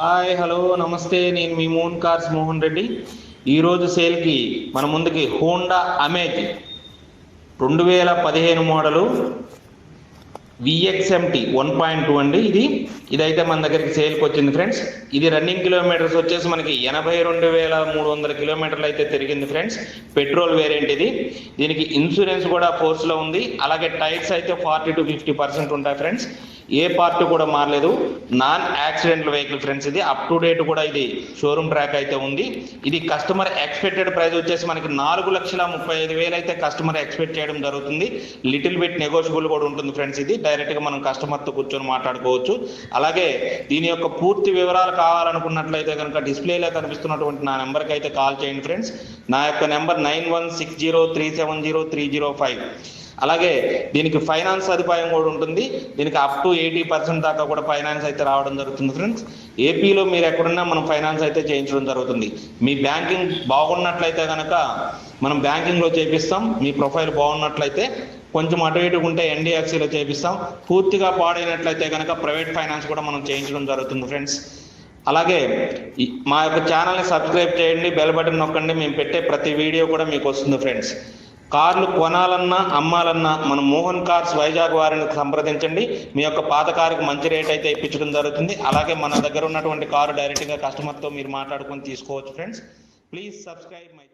Hi hello నమస్తే, నేను మీ Mohan cars Mohan Reddy. ఈరోజు సేల్కి మన ముందుకి హోండా అమేజ్ 2015 మోడలు విఎక్స్ఎంటీ 1.2 అండి. ఇదైతే మన దగ్గరికి సేల్కి వచ్చింది ఫ్రెండ్స్. ఇది రన్నింగ్ కిలోమీటర్స్ వచ్చేసి మనకి 82,300 కిలోమీటర్లు అయితే తిరిగింది ఫ్రెండ్స్. పెట్రోల్ వేరియంట్ ఇది. దీనికి ఇన్సూరెన్స్ కూడా ఫోర్స్లో ఉంది. అలాగే టైర్స్ అయితే 40 to 50% ఉంటాయి ఫ్రెండ్స్. ఏ పార్ట్ కూడా మారలేదు. Non accidental vehicle friends. ఇది అప్ టు డేట్ కూడా ఇది షోరూమ్ ట్రాక్ అయితే ఉంది. ఇది కస్టమర్ ఎక్స్పెక్టెడ్ ప్రైస్ వచ్చేసి మనకి 4,35,000 అయితే కస్టమర్ ఎక్స్పెక్ట్ చేయడం జరుగుతుంది. లిటిల్ బిట్ నెగోషియబుల్ కూడా ఉంటుంది ఫ్రెండ్స్. ఇది డైరెక్ట్గా మనం కస్టమర్తో కూర్చొని మాట్లాడుకోవచ్చు. అలాగే దీని యొక్క పూర్తి వివరాలు కావాలనుకున్నట్లయితే కనుక డిస్ప్లేలో కనిపిస్తున్నటువంటి నా నెంబర్కి అయితే కాల్ చేయండి ఫ్రెండ్స్. నా యొక్క నెంబర్ 9160370305. అలాగే దీనికి ఫైనాన్స్ సదుపాయం కూడా ఉంటుంది. దీనికి అప్ టు 80% దాకా కూడా ఫైనాన్స్ అయితే రావడం జరుగుతుంది ఫ్రెండ్స్. ఏపీలో మీరు ఎక్కడున్నా మనం ఫైనాన్స్ అయితే చేయించడం జరుగుతుంది. మీ బ్యాంకింగ్ బాగున్నట్లయితే కనుక మనం బ్యాంకింగ్లో చేపిస్తాం. మీ ప్రొఫైల్ బాగున్నట్లయితే కొంచెం అటు ఇటు ఉంటే ఎన్డిఎఫ్సిలో చేపిస్తాం. పూర్తిగా పాడైనట్లయితే కనుక ప్రైవేట్ ఫైనాన్స్ కూడా మనం చేయించడం జరుగుతుంది ఫ్రెండ్స్. అలాగే మా యొక్క ఛానల్ని సబ్స్క్రైబ్ చేయండి, బెల్ బటన్ నొక్కండి. మేము పెట్టే ప్రతి వీడియో కూడా మీకు వస్తుంది ఫ్రెండ్స్. కార్లు కొనాలన్నా అమ్మాలన్నా మన మోహన్ కార్స్ వైజాగ్ వారిని సంప్రదించండి. మీ యొక్క పాత కారుకి మంచి రేట్ అయితే ఇప్పించడం జరుగుతుంది. అలాగే మన దగ్గర ఉన్నటువంటి కారు డైరెక్ట్గా కస్టమర్తో మీరు మాట్లాడుకొని తీసుకోవచ్చు ఫ్రెండ్స్. Please subscribe my